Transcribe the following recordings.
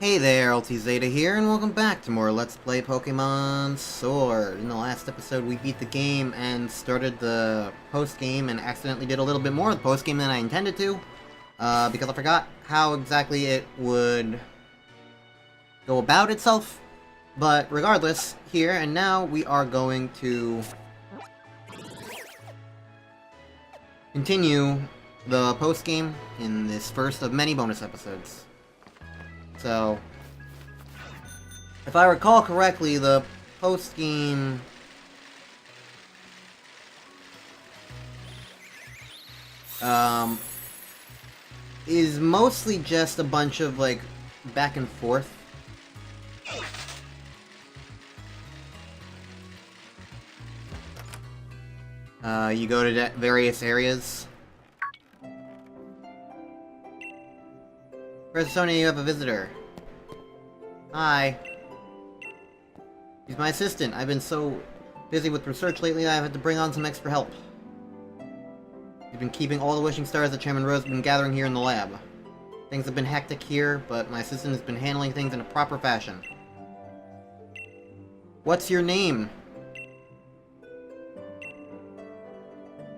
Hey there, LT Zeta here, and welcome back to more Let's Play Pokemon Sword. In the last episode, we beat the game and started the post-game and accidentally did a little bit more of the post-game than I intended to, because I forgot how exactly it would go about itself. But regardless, here and now, we are going to continue the post-game in this first of many bonus episodes. So, if I recall correctly, the post-game is mostly just a bunch of, like, back and forth. You go to various areas. Professor Sonia, you have a visitor. Hi. He's my assistant. I've been so busy with research lately, I've had to bring on some extra help. He's been keeping all the wishing stars that Chairman Rose has been gathering here in the lab. Things have been hectic here, but my assistant has been handling things in a proper fashion. What's your name?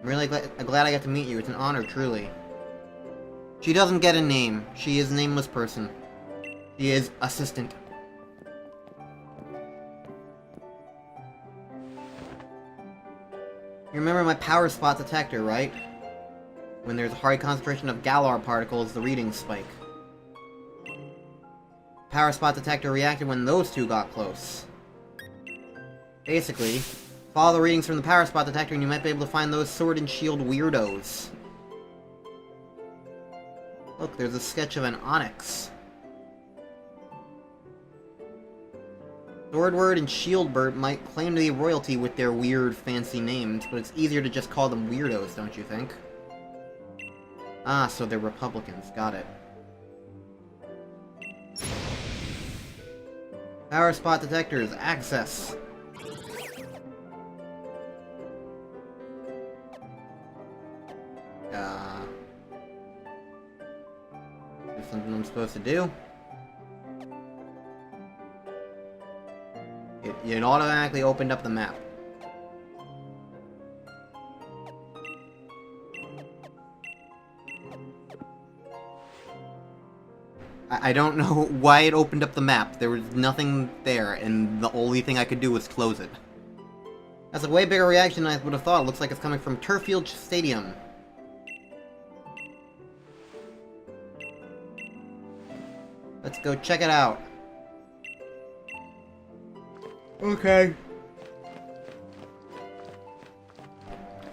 I'm really glad I got to meet you. It's an honor, truly. She doesn't get a name. She is a nameless person. She is assistant. You remember my power spot detector, right? When there's a high concentration of Galar particles, the readings spike. Power spot detector reacted when those two got close. Basically, follow the readings from the power spot detector and you might be able to find those sword and shield weirdos. Look, there's a sketch of an onyx. Swordward and Shieldbert might claim to be royalty with their weird, fancy names, but it's easier to just call them weirdos, don't you think? Ah, so they're Republicans. Got it. Power spot detectors. Access. There's something I'm supposed to do. It automatically opened up the map. I don't know why it opened up the map. There was nothing there, and the only thing I could do was close it. That's a way bigger reaction than I would have thought. It looks like it's coming from Turffield Stadium. Let's go check it out. Okay.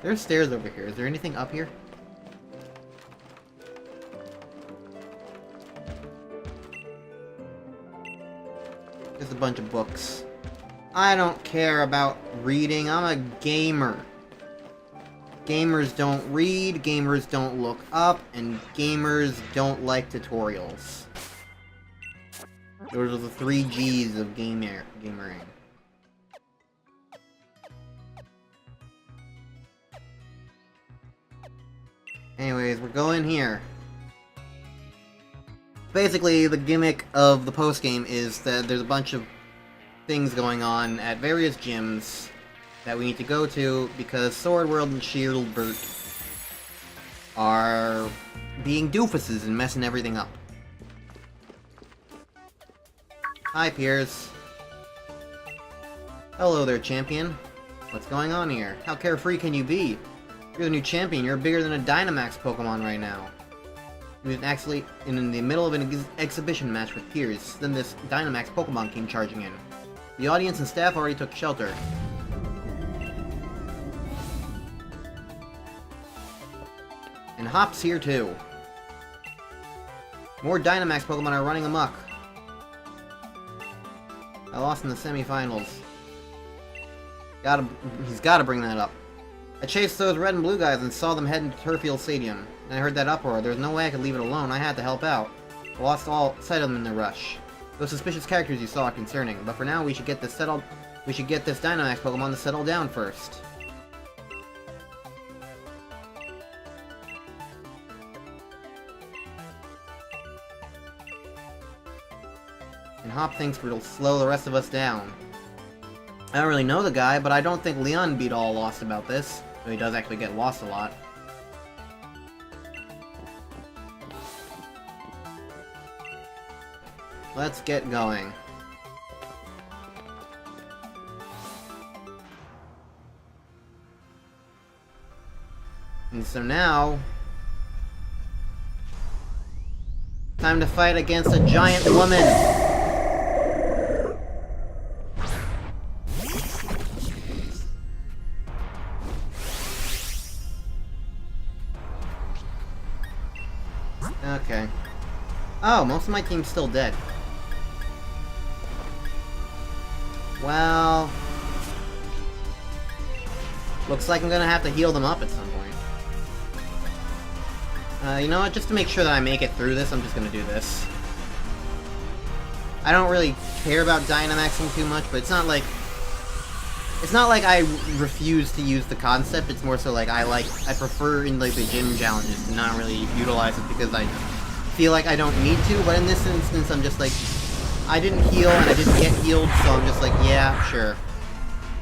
There's stairs over here. Is there anything up here? There's a bunch of books. I don't care about reading. I'm a gamer. Gamers don't read, gamers don't look up, and gamers don't like tutorials. Those are the 3 G's of gamering. Anyways, we're going here. Basically, the gimmick of the post-game is that there's a bunch of things going on at various gyms that we need to go to because Sword World and Shieldbert are being doofuses and messing everything up. Hi, Piers. Hello there, champion. What's going on here? How carefree can you be? You're the new champion. You're bigger than a Dynamax Pokemon right now. He was actually in the middle of an exhibition match with Piers. Then this Dynamax Pokemon came charging in. The audience and staff already took shelter. And Hop's here too. More Dynamax Pokemon are running amok. I lost in the semifinals. He's gotta bring that up. I chased those red and blue guys and saw them heading to Turffield Stadium. And I heard that uproar. There was no way I could leave it alone. I had to help out. I lost all sight of them in the rush. Those suspicious characters you saw are concerning, but for now we should get this settled. We should get this Dynamax Pokemon to settle down first. And Hop thinks it'll slow the rest of us down. I don't really know the guy, but I don't think Leon beat all lost about this. Though he does actually get lost a lot. Let's get going. And so now... time to fight against a giant woman! Okay. Oh, most of my team's still dead. Well... looks like I'm gonna have to heal them up at some point. You know what? Just to make sure that I make it through this, I'm just gonna do this. I don't really care about Dynamaxing too much, but it's not like I refuse to use the concept. It's more so like I prefer in like the gym challenges to not really utilize it because I feel like I don't need to. But in this instance, I'm just like, I didn't heal and I didn't get healed, so I'm just like, yeah, sure.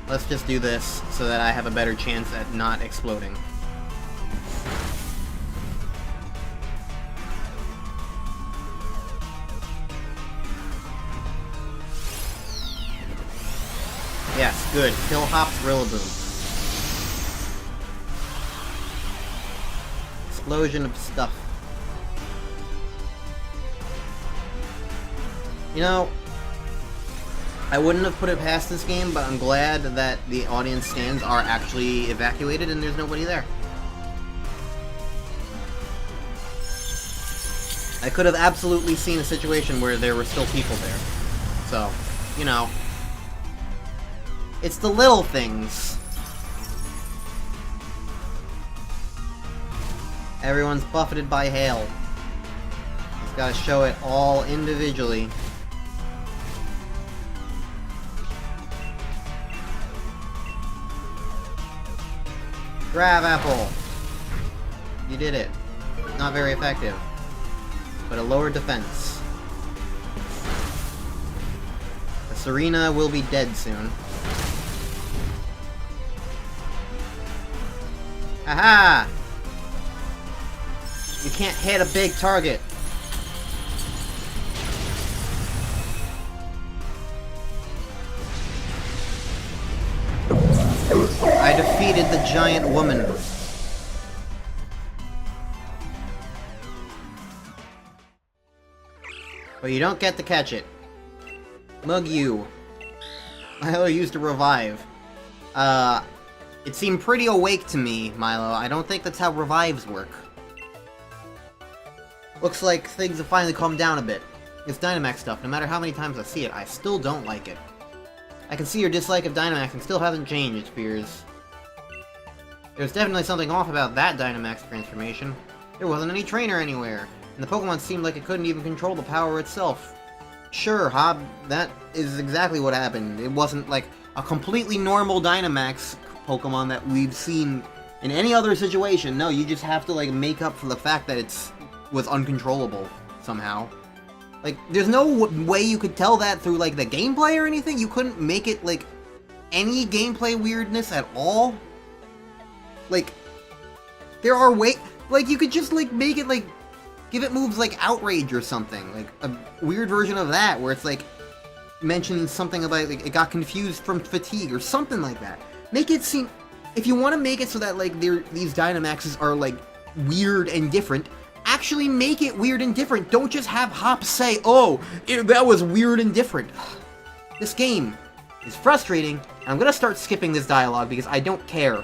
Let's just do this so that I have a better chance at not exploding. Yes, good. Kill Hop's Rillaboom. Explosion of stuff. You know, I wouldn't have put it past this game, but I'm glad that the audience stands are actually evacuated and there's nobody there. I could have absolutely seen a situation where there were still people there. So, you know. It's the little things. Everyone's buffeted by hail. Just gotta show it all individually. Grab Apple! You did it. Not very effective. But a lower defense. The Serena will be dead soon. Aha! You can't hit a big target. I defeated the giant woman. But you don't get to catch it. Mug you. Milo used a revive. It seemed pretty awake to me, Milo. I don't think that's how revives work. Looks like things have finally calmed down a bit. It's Dynamax stuff. No matter how many times I see it, I still don't like it. I can see your dislike of Dynamaxing still hasn't changed, it appears. There's definitely something off about that Dynamax transformation. There wasn't any trainer anywhere, and the Pokemon seemed like it couldn't even control the power itself. Sure, Hob, that is exactly what happened. It wasn't like a completely normal Dynamax Pokemon that we've seen in any other situation. No, you just have to like make up for the fact that it was uncontrollable somehow. Like, there's no way you could tell that through like the gameplay or anything. You couldn't make it like any gameplay weirdness at all. Like, there are like you could just like make it like give it moves like Outrage or something, like a weird version of that where it's like mentions something about like it got confused from fatigue or something like that. Make it seem, if you want to make it so that like these Dynamaxes are like weird and different, actually make it weird and different. Don't just have Hop say, "Oh, that was weird and different." This game is frustrating, and I'm gonna start skipping this dialogue because I don't care.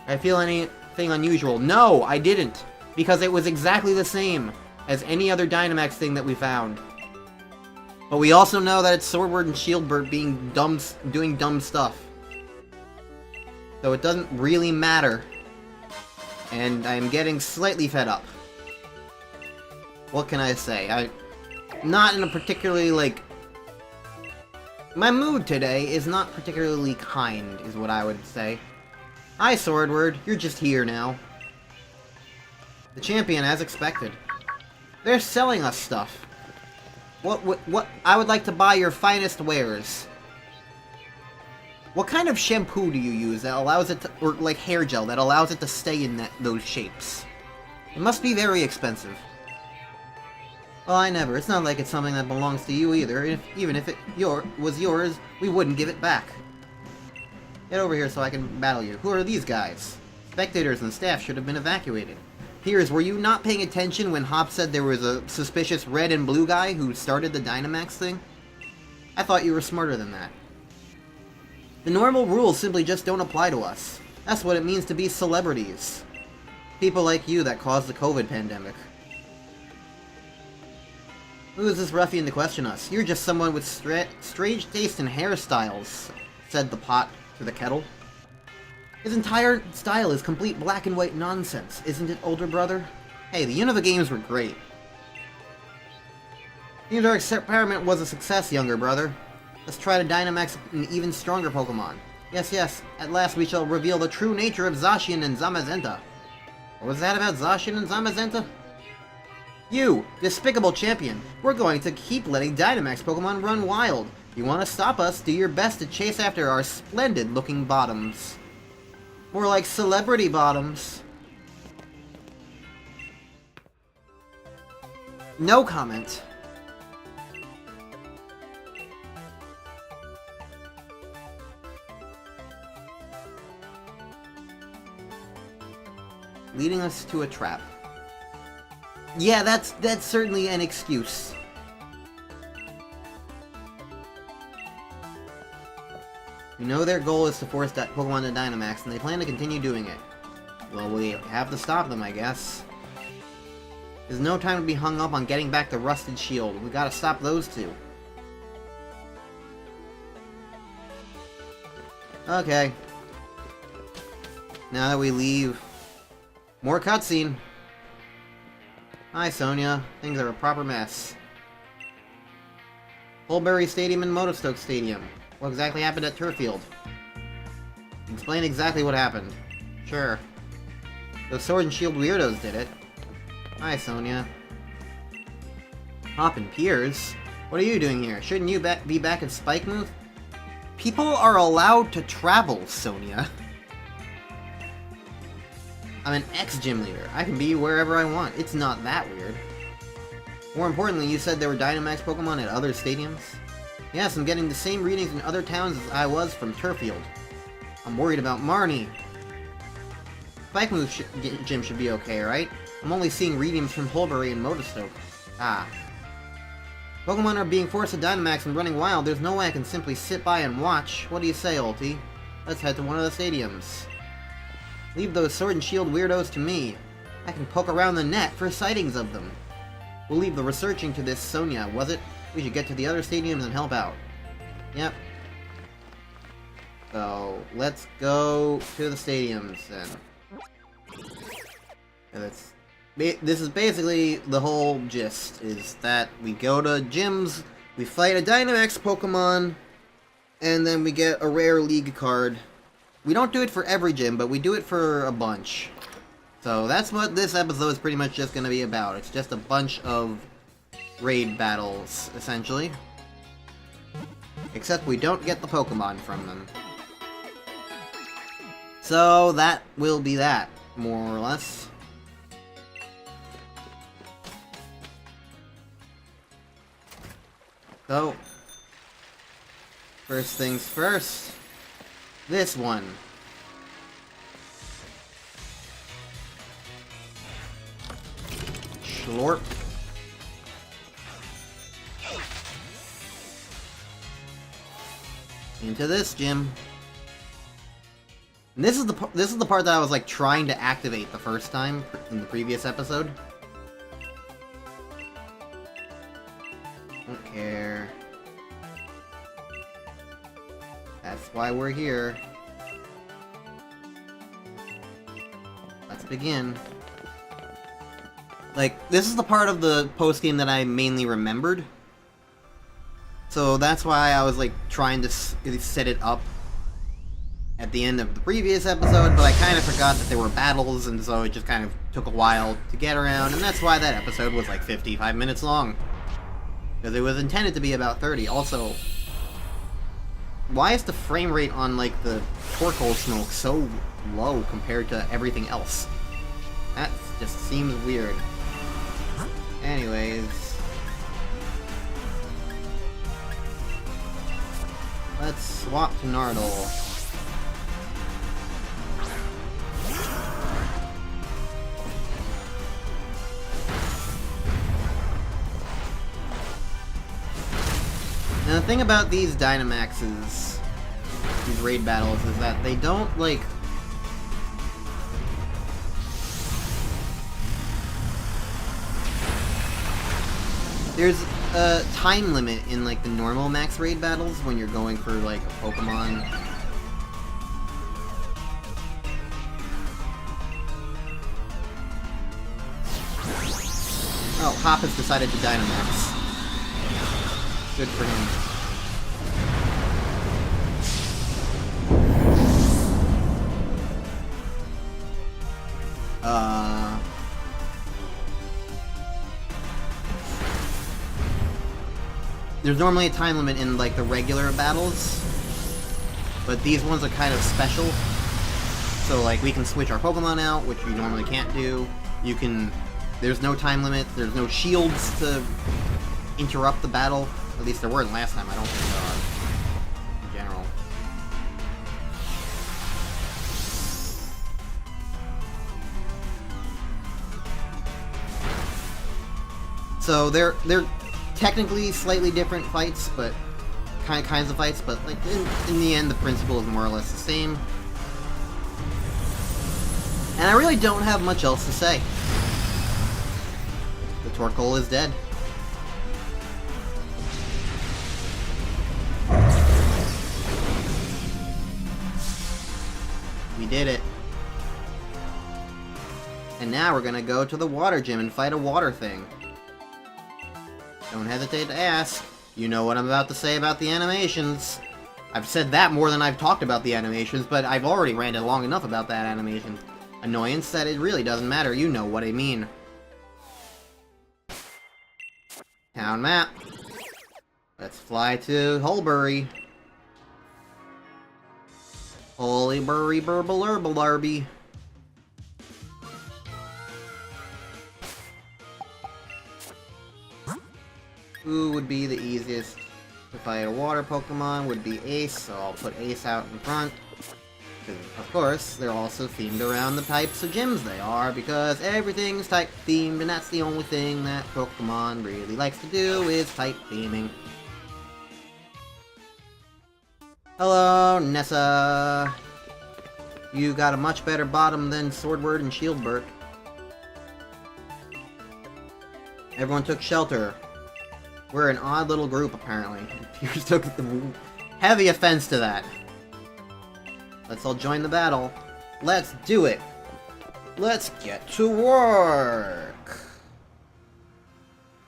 I feel anything unusual? No, I didn't, because it was exactly the same as any other Dynamax thing that we found. But we also know that it's Swordward and Shieldbird doing dumb stuff. So it doesn't really matter. And I'm getting slightly fed up. What can I say? Not in a particularly, like... My mood today is not particularly kind, is what I would say. Hi, Swordward. You're just here now. The champion, as expected. They're selling us stuff. What? I would like to buy your finest wares. What kind of shampoo do you use that allows it to, or like hair gel that allows it to stay in those shapes? It must be very expensive. Well, I never. It's not like it's something that belongs to you either. Even if it was yours, we wouldn't give it back. Get over here so I can battle you. Who are these guys? Spectators and staff should have been evacuated. Piers, were you not paying attention when Hop said there was a suspicious red and blue guy who started the Dynamax thing? I thought you were smarter than that. The normal rules simply just don't apply to us. That's what it means to be celebrities. People like you that caused the COVID pandemic. Who is this ruffian to question us? You're just someone with strange taste in hairstyles, said the pot to the kettle. His entire style is complete black and white nonsense, isn't it, older brother? Hey, the Unova games were great. Seems our experiment was a success, younger brother. Let's try to Dynamax an even stronger Pokemon. Yes, yes, at last we shall reveal the true nature of Zacian and Zamazenta. What was that about Zacian and Zamazenta? You, despicable champion, we're going to keep letting Dynamax Pokemon run wild. You want to stop us, do your best to chase after our splendid-looking bottoms. More like celebrity bottoms. No comment. Leading us to a trap. Yeah, that's certainly an excuse. We know their goal is to force that Pokemon to Dynamax, and they plan to continue doing it. Well, we have to stop them, I guess. There's no time to be hung up on getting back the Rusted Shield. We gotta stop those two. Okay. Now that we leave... More cutscene! Hi, Sonia. Things are a proper mess. Holbury Stadium and Motostoke Stadium. What exactly happened at Turffield? Explain exactly what happened. Sure. Those Sword and Shield weirdos did it. Hi, Sonia. Hop and Piers? What are you doing here? Shouldn't you be back at Spikemuth? People are allowed to travel, Sonia. I'm an ex-gym leader. I can be wherever I want. It's not that weird. More importantly, you said there were Dynamax Pokemon at other stadiums? Yes, I'm getting the same readings in other towns as I was from Turffield. I'm worried about Marnie. Spikemuth gym should be okay, right? I'm only seeing readings from Holbury and Motostoke. Ah. Pokemon are being forced to Dynamax and running wild. There's no way I can simply sit by and watch. What do you say, Ulti? Let's head to one of the stadiums. Leave those Sword and Shield weirdos to me. I can poke around the net for sightings of them. We'll leave the researching to this Sonia, was it? We should get to the other stadiums and help out. Yep. So, let's go to the stadiums then. And this is basically the whole gist, is that we go to gyms, we fight a Dynamax Pokemon, and then we get a rare League card. We don't do it for every gym, but we do it for a bunch. So that's what this episode is pretty much just going to be about. It's just a bunch of raid battles, essentially. Except we don't get the Pokemon from them. So that will be that, more or less. So, first things first. This one. Schlorp. Into this gym. And this is the part that I was like trying to activate the first time in the previous episode. Don't care. That's why we're here. Let's begin. Like, this is the part of the post-game that I mainly remembered. So that's why I was, like, trying to set it up at the end of the previous episode, but I kind of forgot that there were battles, and so it just kind of took a while to get around, and that's why that episode was, like, 55 minutes long. Because it was intended to be about 30. Also, why is the frame rate on, like, the Torkoal smoke so low compared to everything else? That just seems weird. Anyways... let's swap to Nardole. Now the thing about these Dynamaxes, these raid battles, is that they don't, like... there's a time limit in, like, the normal max raid battles when you're going for, like, a Pokemon. Oh, Hop has decided to Dynamax. Good for him. There's normally a time limit in, like, the regular battles, but these ones are kind of special. So, like, we can switch our Pokemon out, which you normally can't do. You can... there's no time limit, there's no shields to interrupt the battle. At least there weren't last time, I don't think there are. In general. So they're technically slightly different fights, but kinds of fights, but like in the end the principle is more or less the same. And I really don't have much else to say. The Torkoal is dead. We did it. And now we're gonna go to the water gym and fight a water thing. Don't hesitate to ask. You know what I'm about to say about the animations. I've said that more than I've talked about the animations, but I've already ranted long enough about that animation. Annoyance that it really doesn't matter, you know what I mean. Town map. Let's fly to Hulbury. Holy burry burble herbal larby. Who would be the easiest to fight a water Pokemon? Would be Ace, so I'll put Ace out in front. Because, of course, they're also themed around the types of gyms they are, because everything's type themed, and that's the only thing that Pokemon really likes to do, is type theming. Hello, Nessa. You got a much better bottom than Swordward and Shieldbert. Everyone took shelter. We're an odd little group, apparently. Pierce took heavy offense to that. Let's all join the battle. Let's do it! Let's get to work!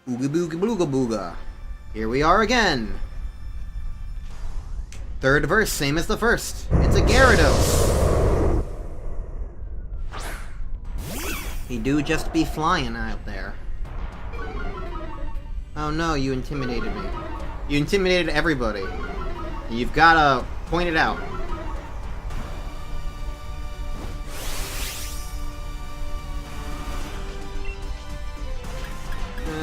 Ooga booga booga booga. Here we are again. Third verse, same as the first. It's a Gyarados. He do just be flying out there. Oh no, you intimidated me. You intimidated everybody. You've gotta point it out.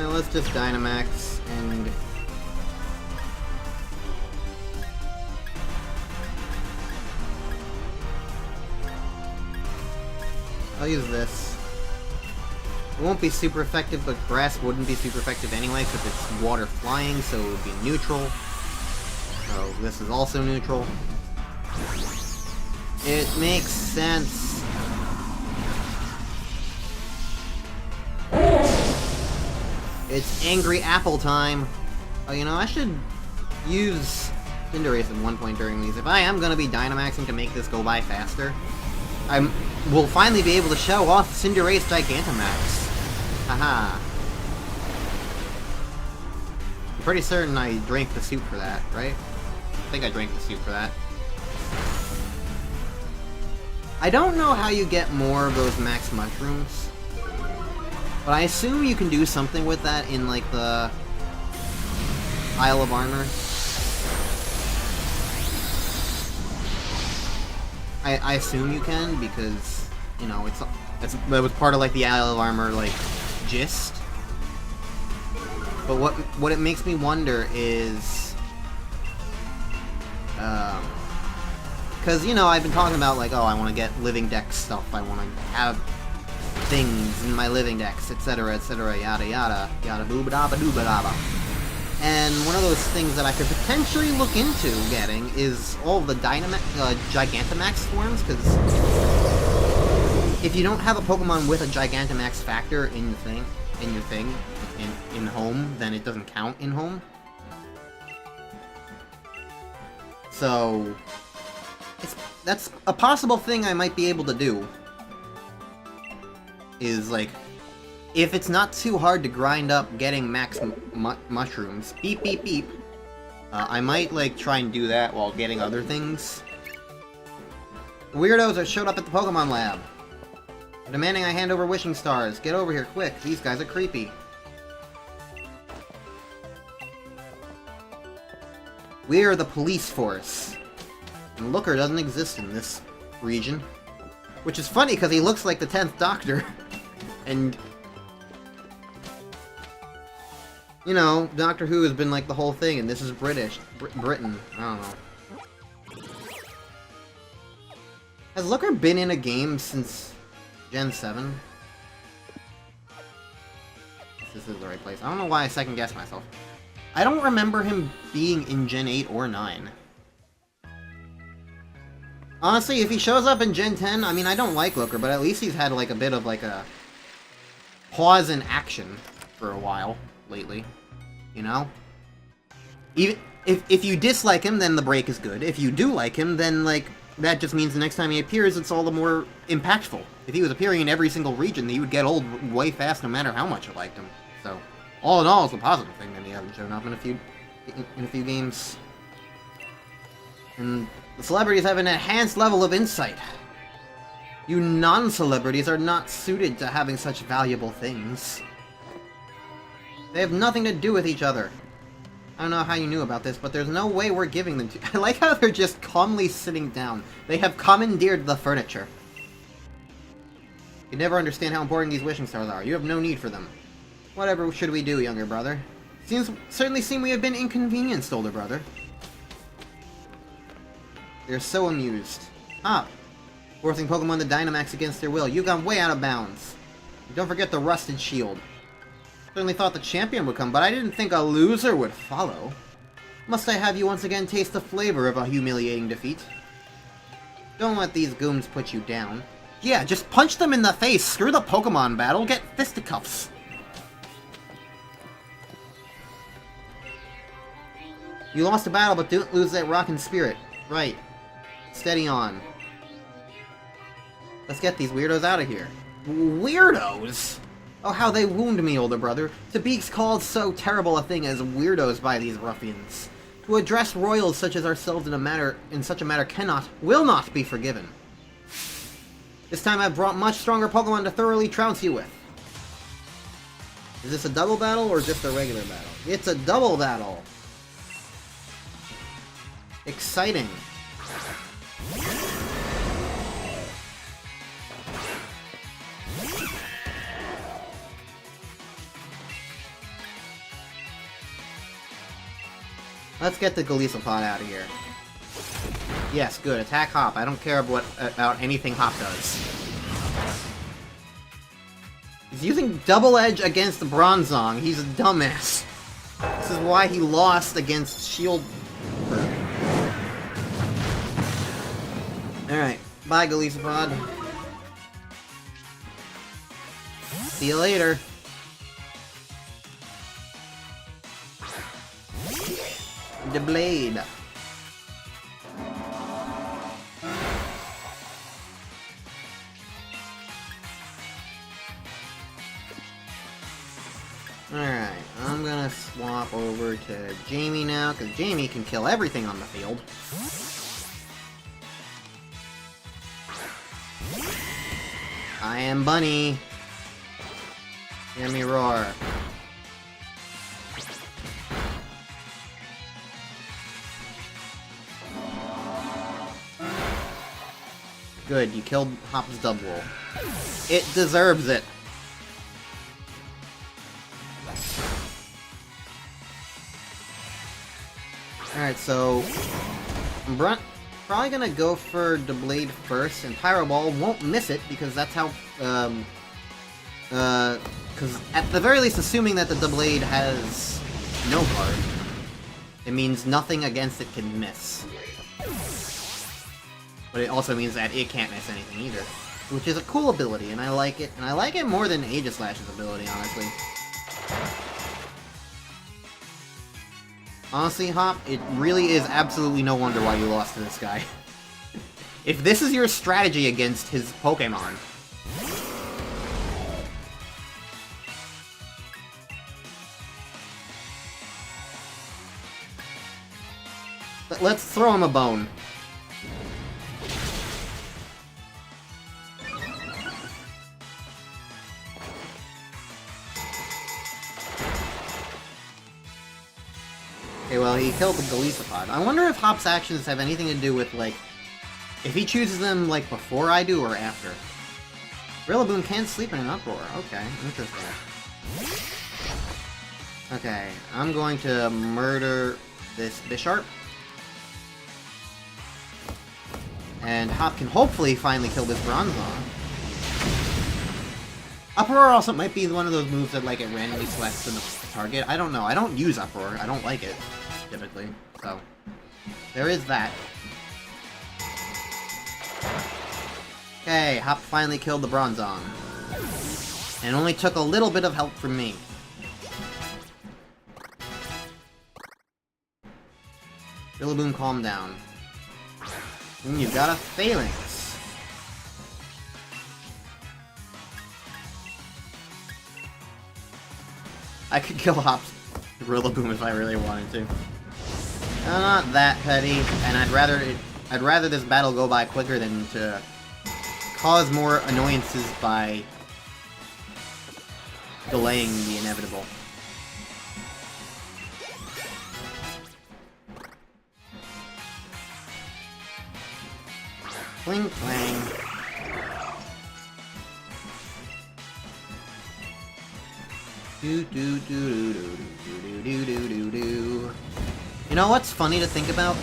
Let's just Dynamax and... I'll use this. It won't be super effective, but grass wouldn't be super effective anyway, because it's water flying, so it would be neutral. So this is also neutral. It makes sense. It's Angry Apple time. Oh, you know, I should use Cinderace at one point during these. If I am gonna be Dynamaxing to make this go by faster, we'll finally be able to show off Cinderace Gigantamax. Haha. I'm pretty certain I drank the soup for that, right? I think I drank the soup for that. I don't know how you get more of those max mushrooms, but I assume you can do something with that in, like, the Isle of Armor. I assume you can, because, you know, that was part of, like, the Isle of Armor, like, gist. But what it makes me wonder is, because, you know, I've been talking about, like, oh, I want to get living deck stuff, I want to have things in my living decks, etc., yada yada, yada booba daba dooba daba. And one of those things that I could potentially look into getting is all the Gigantamax forms, because if you don't have a Pokemon with a Gigantamax factor in your thing, in home, then it doesn't count in home. So that's a possible thing I might be able to do. Is, like, if it's not too hard to grind up getting max mushrooms, beep beep beep, I might, like, try and do that while getting other things. Weirdos are showed up at the Pokemon Lab. They're demanding I hand over wishing stars. Get over here, quick. These guys are creepy. We are the police force. And Looker doesn't exist in this region. Which is funny, because he looks like the 10th Doctor. And, you know, Doctor Who has been like the whole thing, and this is Britain. I don't know. Has Looker been in a game since Gen 7? This is the right place. I don't know why I second-guessed myself. I don't remember him being in Gen 8 or 9. Honestly, if he shows up in Gen 10, I mean, I don't like Looker, but at least he's had, like, a bit of, like, a pause in action for a while lately. You know? Even if you dislike him, then the break is good. If you do like him, then, like, that just means the next time he appears, it's all the more impactful. If he was appearing in every single region, he would get old way fast no matter how much you liked him. So, all in all, it's a positive thing that he hasn't shown up in a few games. And the celebrities have an enhanced level of insight. You non-celebrities are not suited to having such valuable things. They have nothing to do with each other. I don't know how you knew about this, but there's no way we're giving them to you. I like how they're just calmly sitting down. They have commandeered the furniture. You never understand how important these wishing stars are. You have no need for them. Whatever should we do, younger brother? Certainly seem we have been inconvenienced, older brother. They're so amused. Hop! Forcing Pokemon to Dynamax against their will. You've gone way out of bounds. And don't forget the Rusted Shield. Certainly thought the champion would come, but I didn't think a loser would follow. Must I have you once again taste the flavor of a humiliating defeat? Don't let these goons put you down. Yeah, just punch them in the face. Screw the Pokemon battle. Get fisticuffs. You lost a battle, but don't lose that rockin' spirit. Right. Steady on. Let's get these weirdos out of here. Weirdos? Oh, how they wound me, older brother. To be called so terrible a thing as weirdos by these ruffians. To address royals such as ourselves in such a matter will not be forgiven. This time I've brought much stronger Pokemon to thoroughly trounce you with. Is this a double battle or just a regular battle? It's a double battle! Exciting. Let's get the Golisopod out of here. Yes, good. Attack Hop. I don't care about anything Hop does. He's using Double Edge against Bronzong. He's a dumbass. This is why he lost against Shield. Alright. Bye, Golisopod. See you later. The blade. Alright, I'm gonna swap over to Jamie now, because Jamie can kill everything on the field. I am Bunny. Hear me roar. Good, you killed Hop's double. It deserves it. Alright, so... I'm probably gonna go for the blade first, and Pyro Ball won't miss it, because that's how... because at the very least, assuming that the blade has no card, it means nothing against it can miss. But it also means that it can't miss anything either. Which is a cool ability, and I like it. And I like it more than Aegislash's ability, honestly. Honestly, Hop, it really is absolutely no wonder why you lost to this guy. If this is your strategy against his Pokémon... Let's throw him a bone. Okay, well, he killed the Golisopod. I wonder if Hop's actions have anything to do with, like, if he chooses them, like, before I do or after. Rillaboom can't sleep in an uproar. Okay, interesting. Okay, I'm going to murder this Bisharp. And Hop can hopefully finally kill this Bronzong. Uproar also might be one of those moves that, like, it randomly selects the target. I don't know. I don't use Uproar. I don't like it, typically. So, there is that. Okay, Hop finally killed the Bronzong. And it only took a little bit of help from me. Rillaboom, calm down. And you've got a Phalanx. I could kill Hop's Rillaboom if I really wanted to. I'm not that petty, and I'd rather this battle go by quicker than to cause more annoyances by delaying the inevitable. Cling clang. Do do do do do do do do do do. You know what's funny to think about?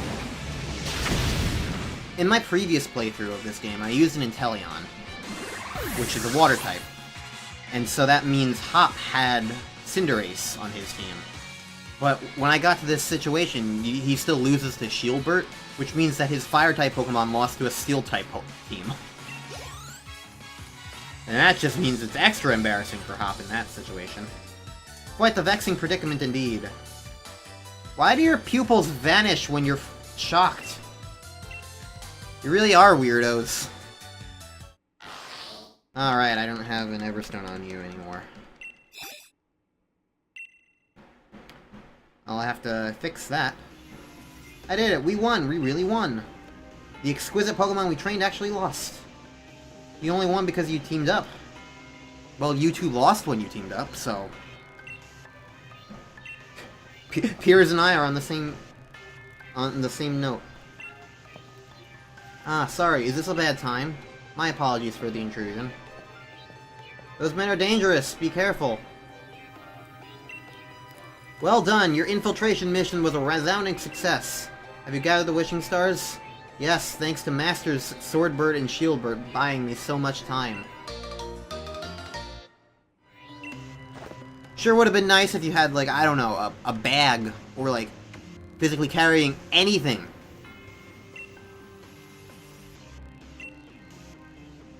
In my previous playthrough of this game, I used an Inteleon, which is a water type. And so that means Hop had Cinderace on his team. But when I got to this situation, he still loses to Shieldbert, which means that his Fire-type Pokemon lost to a Steel-type team. And that just means it's extra embarrassing for Hop in that situation. Quite the vexing predicament indeed. Why do your pupils vanish when you're shocked? You really are weirdos. Alright, I don't have an Everstone on you anymore. I'll have to fix that. I did it! We won! We really won! The exquisite Pokemon we trained actually lost. You only won because you teamed up. Well, you two lost when you teamed up, so... Piers and I are on the same note. Ah, sorry, is this a bad time? My apologies for the intrusion. Those men are dangerous, be careful. Well done, your infiltration mission was a resounding success. Have you gathered the wishing stars? Yes, thanks to Masters Swordbird and Shieldbird buying me so much time. Sure would have been nice if you had, like, I don't know, a bag, or, like, physically carrying anything.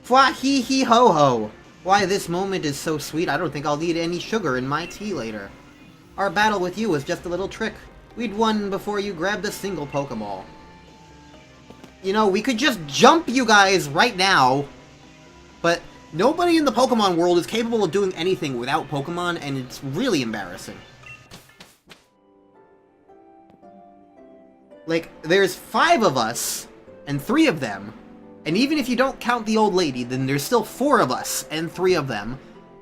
Fwa hee hee ho ho! Why, this moment is so sweet, I don't think I'll need any sugar in my tea later. Our battle with you was just a little trick. We'd won before you grabbed a single Pokeball. You know, we could just jump you guys right now, but nobody in the Pokemon world is capable of doing anything without Pokemon, and it's really embarrassing. Like, there's 5 of us, and 3 of them, and even if you don't count the old lady, then there's still 4 of us, and 3 of them.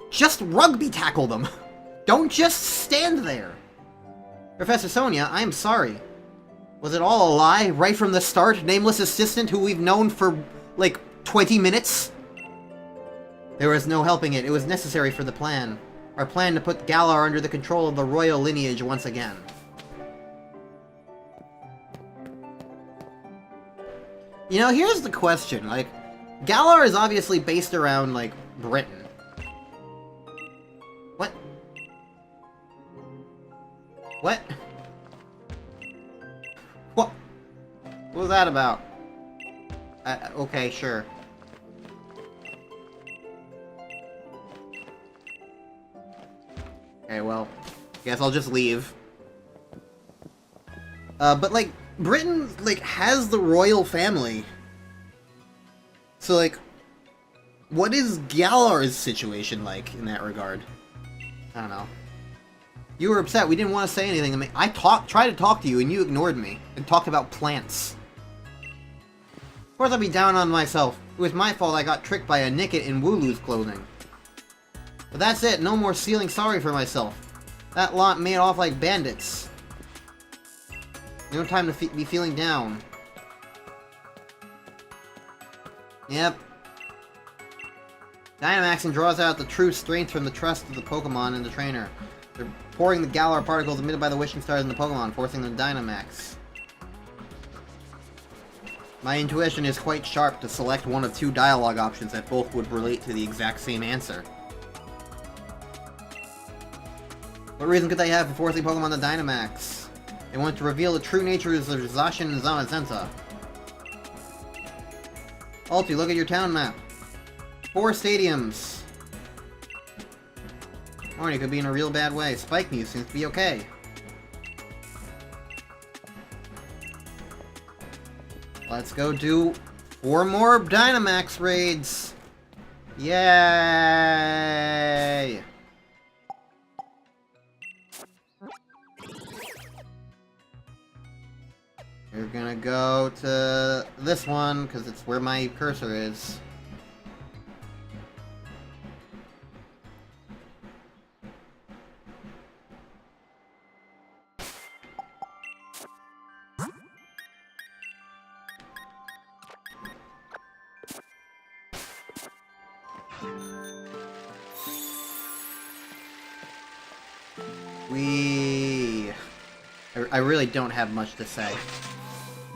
Just rugby tackle them! Don't just stand there! Professor Sonia, I am sorry. Was it all a lie, right from the start? Nameless assistant who we've known for, like, 20 minutes? There was no helping it. It was necessary for the plan. Our plan to put Galar under the control of the royal lineage once again. You know, here's the question. Like, Galar is obviously based around, like, Britain. What? What? What? What was that about? Okay, sure. Okay, well, guess I'll just leave. But, like, Britain, like, has the royal family. So, like, what is Galar's situation like in that regard? I don't know. You were upset. We didn't want to say anything to me. I tried to talk to you, and you ignored me. And talked about plants. Of course I'd be down on myself. It was my fault I got tricked by a Nicket in Wooloo's clothing. But that's it. No more feeling sorry for myself. That lot made off like bandits. No time to be feeling down. Yep. Dynamaxing draws out the true strength from the trust of the Pokémon and the trainer. They're pouring the Galar particles emitted by the wishing stars in the Pokémon, forcing them to Dynamax. My intuition is quite sharp to select one of two dialogue options that both would relate to the exact same answer. What reason could they have for forcing Pokemon to Dynamax? They want to reveal the true natures of Zacian and Zamazenta. Alti, look at your town map. 4 stadiums. Horny could be in a real bad way. Spike Muse seems to be okay. Let's go do 4 more Dynamax raids. Yay! We're gonna go to this one, because it's where my cursor is. I really don't have much to say.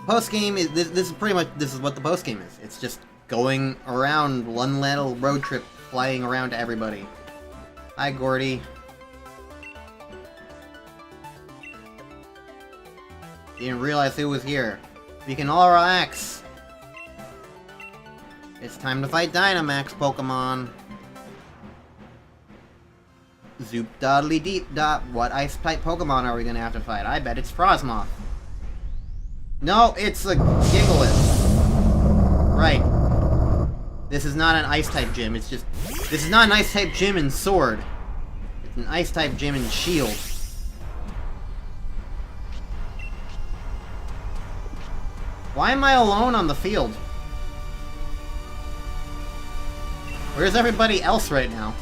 Post game is this is pretty much what the post game is. It's just going around one little road trip, flying around to everybody. Hi, Gordy. You didn't realize who was here. We can all relax. It's time to fight Dynamax Pokemon. Zoop doddly deep dot. What ice type Pokemon are we gonna have to fight? I bet it's Frosmoth. No, it's a Gigalith. Right. This is not an ice type gym. It's just. This is not an ice type gym in Sword. It's an ice type gym in Shield. Why am I alone on the field? Where's everybody else right now?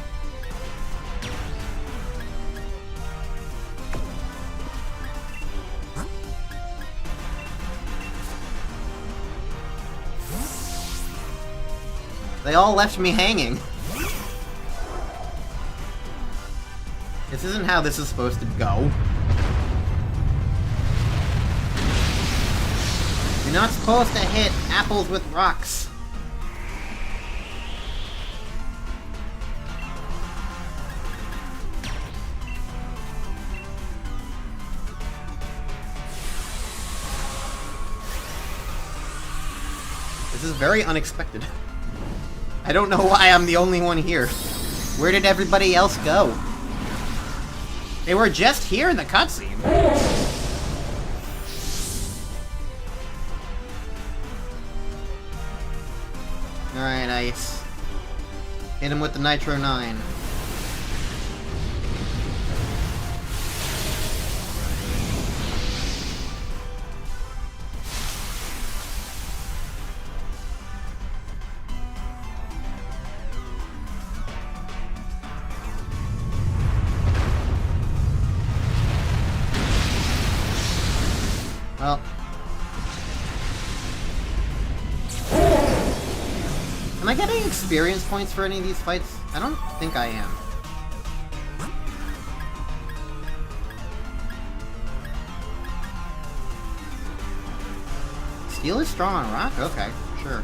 They all left me hanging. This isn't how this is supposed to go. You're not supposed to hit apples with rocks. This is very unexpected. I don't know why I'm the only one here. Where did everybody else go? They were just here in the cutscene. Alright, Ice. Hit him with the Nitro 9. Well. Am I getting experience points for any of these fights? I don't think I am. Steel is strong on rock? Okay, sure.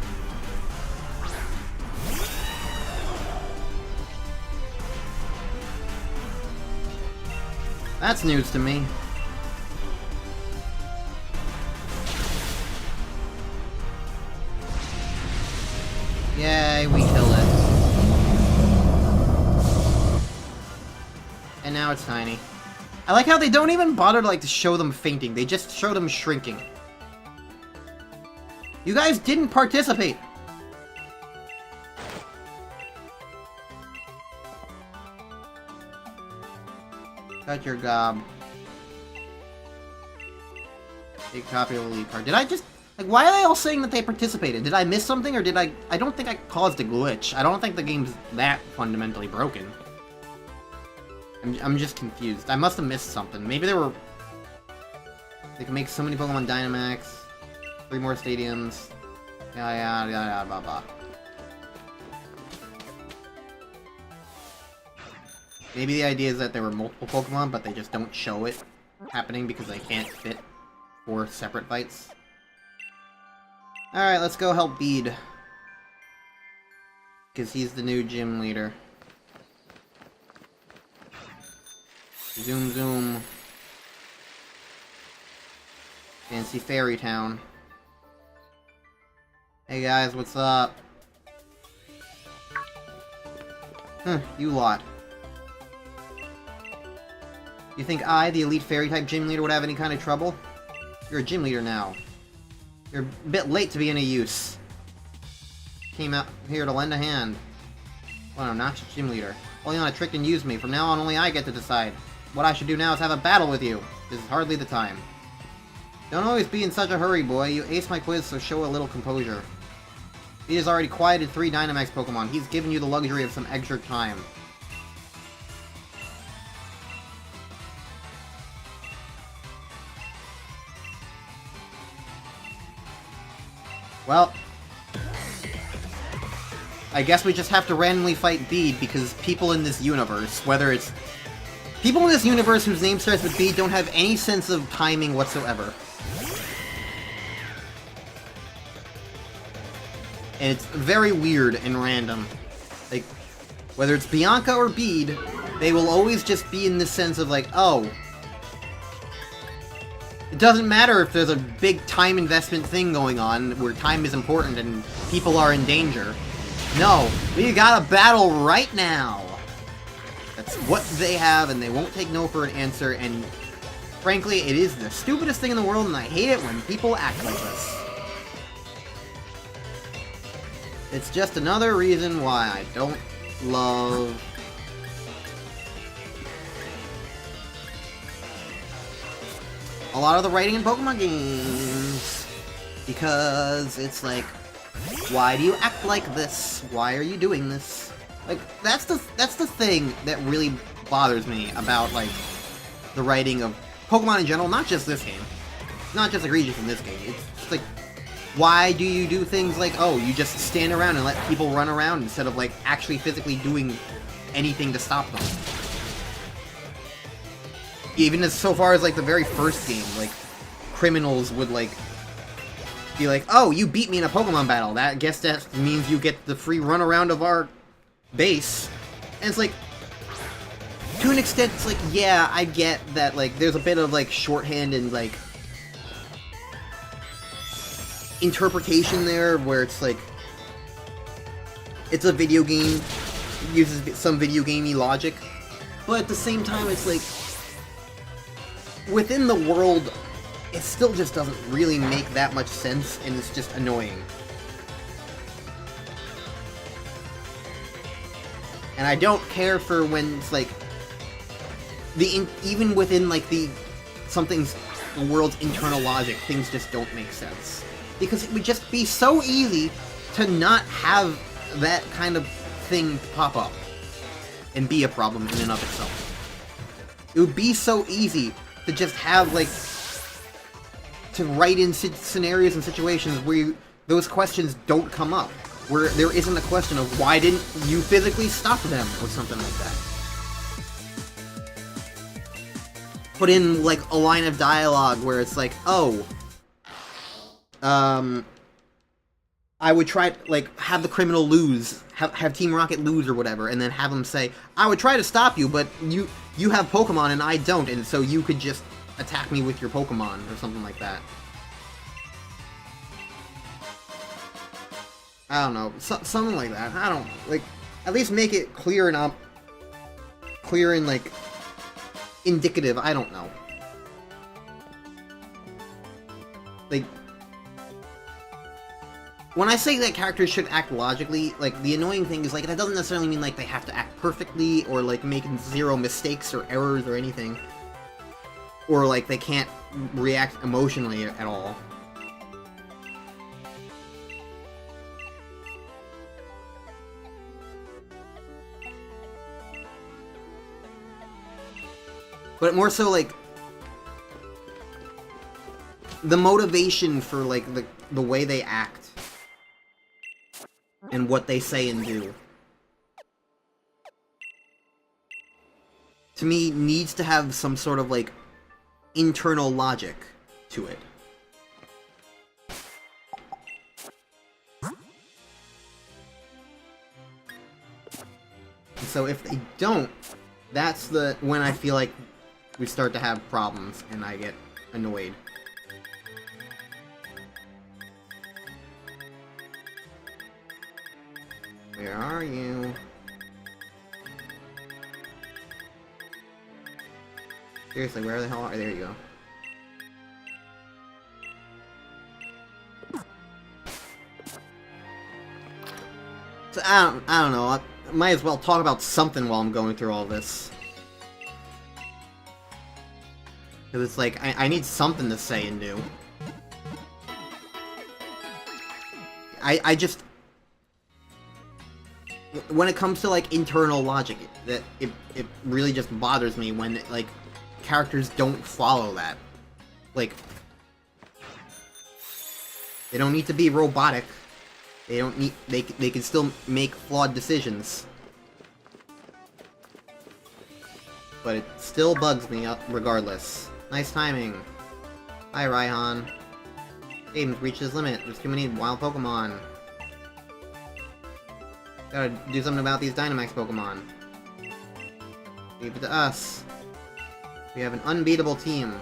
That's news to me. Yay, we kill it. And now it's tiny. I like how they don't even bother to show them fainting. They just show them shrinking. You guys didn't participate! Got your gob. Take copy of the lead card. Did I just... why are they all saying that they participated? Did I miss something, or did I... I don't think I caused a glitch. I don't think the game's that fundamentally broken. I'm just confused. I must have missed something. Maybe there were... They can make so many Pokemon Dynamax. 3 more stadiums. Yada, blah, blah. Maybe the idea is that there were multiple Pokemon, but they just don't show it happening because they can't fit 4 separate fights. Alright, let's go help Bede. Because he's the new gym leader. Zoom, zoom. Fancy Fairy Town. Hey guys, what's up? You lot. You think I, the elite fairy-type gym leader, would have any kind of trouble? You're a gym leader now. You're a bit late to be any use. Came out here to lend a hand. Well, I'm not just gym leader. Only on a trick and use me. From now on, only I get to decide. What I should do now is have a battle with you. This is hardly the time. Don't always be in such a hurry, boy. You aced my quiz, so show a little composure. He has already quieted 3 Dynamax Pokemon. He's given you the luxury of some extra time. Well, I guess we just have to randomly fight Bede, because people in this universe, whether it's... People in this universe whose name starts with Bede don't have any sense of timing whatsoever. And it's very weird and random. Like, whether it's Bianca or Bede, they will always just be in this sense of oh, it doesn't matter if there's a big time investment thing going on, where time is important and people are in danger. No, we gotta battle right now! That's what they have, and they won't take no for an answer, and frankly, it is the stupidest thing in the world, and I hate it when people act like this. It's just another reason why I don't love... a lot of the writing in Pokemon games. Because it's why do you act like this? Why are you doing this? That's the thing that really bothers me about, the writing of Pokemon in general, not just this game. Not just egregious in this game. It's why do you do things oh, you just stand around and let people run around instead of, actually physically doing anything to stop them? Even as so far as, the very first game, criminals would, be oh, you beat me in a Pokemon battle. I guess that means you get the free run around of our base. And it's to an extent, it's yeah, I get that, there's a bit of, shorthand and, interpretation there, where it's it's a video game, uses some video gamey logic, but at the same time, it's within the world, it still just doesn't really make that much sense, and it's just annoying. And I don't care for when it's even within the world's internal logic, things just don't make sense. Because it would just be so easy to not have that kind of thing pop up and be a problem in and of itself. It would be so easy to just have, to write in scenarios and situations where those questions don't come up. where there isn't a question of why didn't you physically stop them or something like that. Put in, like, a line of dialogue where it's like, oh, I would try, like, have the criminal lose, have Team Rocket lose or whatever, and then have them say, I would try to stop you, but you have Pokemon and I don't, and so you could just attack me with your Pokemon, or something like that. I don't know, something like that. I don't, like, at least make it clear and, like, indicative, I don't know. Like, when I say that characters should act logically, like, the annoying thing is, like, that doesn't necessarily mean, like, they have to act perfectly, or, like, making zero mistakes or errors or anything. Or, like, they can't react emotionally at all. But more so, like, the motivation for, like, the way they act. And what they say and do. To me, needs to have some sort of, like, internal logic to it. And so if they don't, that's when I feel like we start to have problems and I get annoyed. Where are you? Seriously, where the hell are you? There you go. So, I don't know. I might as well talk about something while I'm going through all this. Because it's like, I need something to say and do. I just... When it comes to, like, internal logic, it really just bothers me when, like, characters don't follow that. Like, they don't need to be robotic. They don't need... They can still make flawed decisions. But it still bugs me, regardless. Nice timing. Hi, Raihan. Game's reached his limit. There's too many wild Pokemon. Gotta do something about these Dynamax Pokemon. Leave it to us. We have an unbeatable team.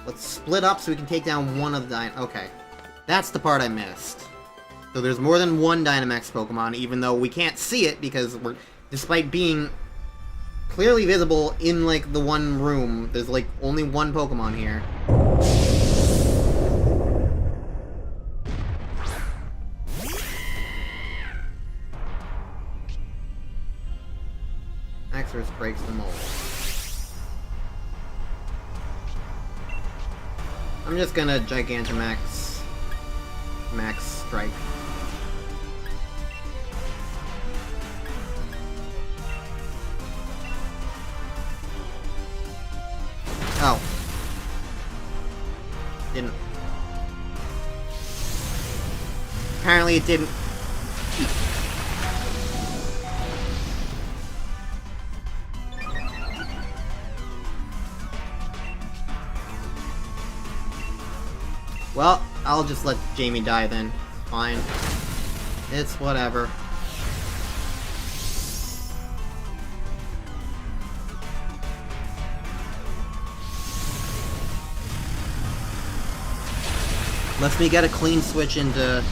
Let's split up so we can take down one of the Okay. That's the part I missed. So there's more than one Dynamax Pokemon, even though we can't see it because we're... Despite being clearly visible in, like, the one room, there's, like, only one Pokemon here. Axorus breaks the mold. I'm just gonna Gigantamax... Max Strike. Oh. Didn't. Apparently it didn't. Well, I'll just let Jamie die then. Fine. It's whatever. Lets me get a clean switch into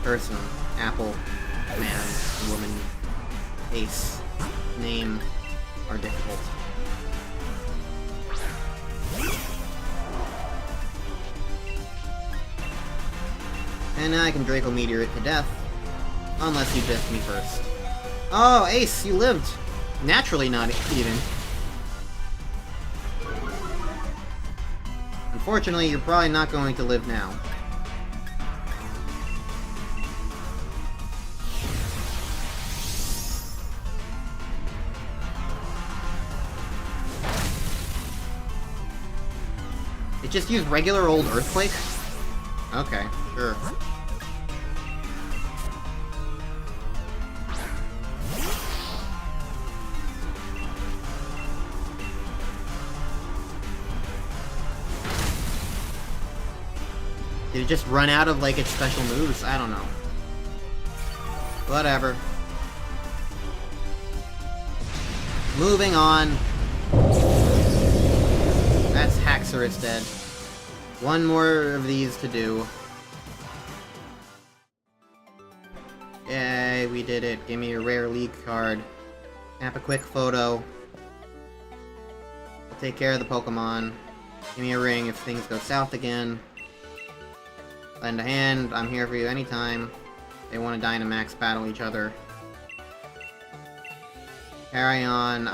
person, apple, man, woman, ace, name are difficult. And now I can Draco Meteor it to death. Unless you death me first. Oh, Ace, you lived! Naturally not even. Unfortunately, you're probably not going to live now. It just used regular old Earthquake? Okay, sure. Did it just run out of, like, its special moves? I don't know. Whatever. Moving on. That's Haxorus dead. One more of these to do. Yay, we did it. Give me a rare league card. Snap a quick photo. I'll take care of the Pokemon. Give me a ring if things go south again. Lend a hand. I'm here for you anytime. They want to Dynamax battle each other. Carry on.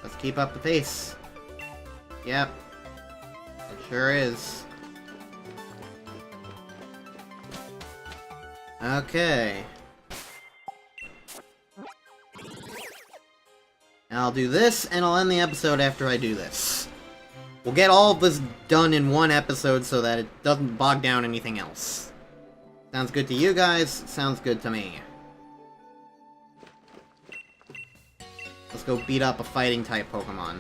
Let's keep up the pace. Yep. It sure is. Okay. I'll do this, and I'll end the episode after I do this. We'll get all of this done in one episode so that it doesn't bog down anything else. Sounds good to you guys? Sounds good to me. Let's go beat up a fighting-type Pokemon.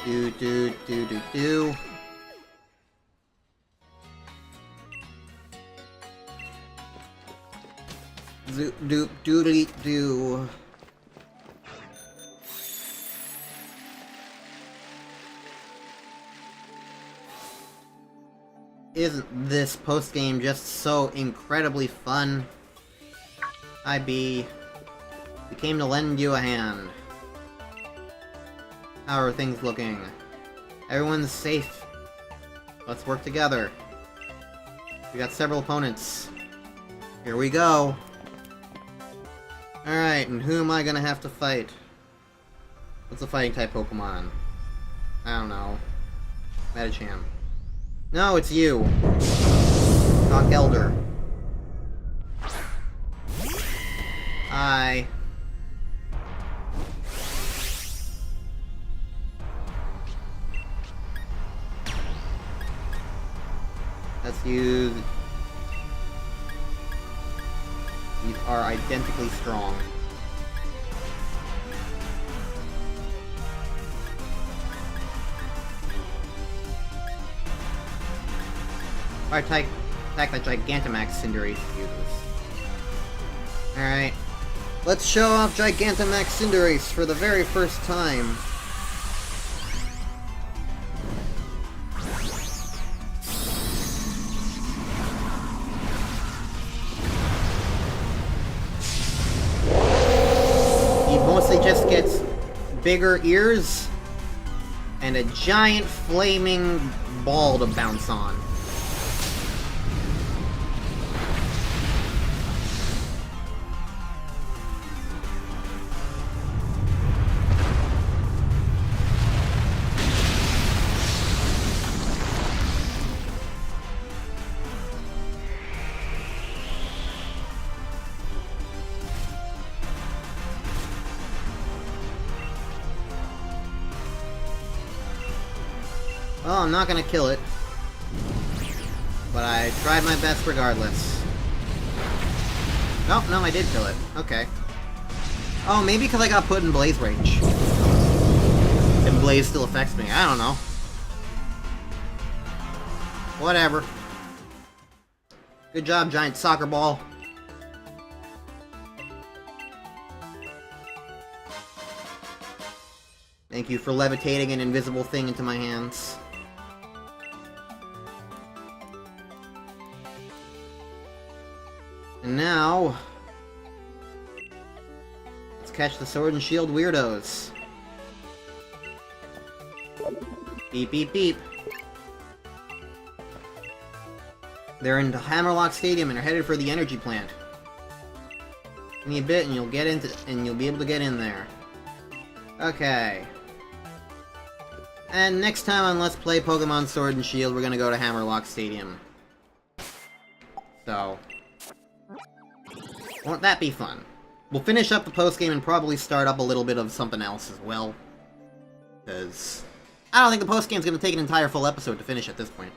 Do. Zoop doodly doo. Isn't this post-game just so incredibly fun? Hi, B. We came to lend you a hand. How are things looking? Everyone's safe. Let's work together. We got several opponents. Here we go. Alright, and who am I gonna have to fight? What's a fighting-type Pokemon? I don't know. Medicham. No, it's you. Knock Elder. Hi. Let's use... These are identically strong. Alright, attack that Gigantamax Cinderace uses. Alright. Let's show off Gigantamax Cinderace for the very first time. He mostly just gets bigger ears and a giant flaming ball to bounce on. Well, I'm not gonna kill it. But I tried my best regardless. Oh, no, I did kill it. Okay. Oh, maybe because I got put in Blaze range. And Blaze still affects me. I don't know. Whatever. Good job, giant soccer ball. Thank you for levitating an invisible thing into my hands. And now... let's catch the Sword and Shield weirdos. Beep, beep, beep. They're in Hammerlock Stadium and are headed for the energy plant. Give me a bit and you'll be able to get in there. Okay. And next time on Let's Play Pokemon Sword and Shield, we're gonna go to Hammerlock Stadium. So... Won't that be fun? We'll finish up the post-game and probably start up a little bit of something else as well. Because I don't think the post-game's going to take an entire full episode to finish at this point.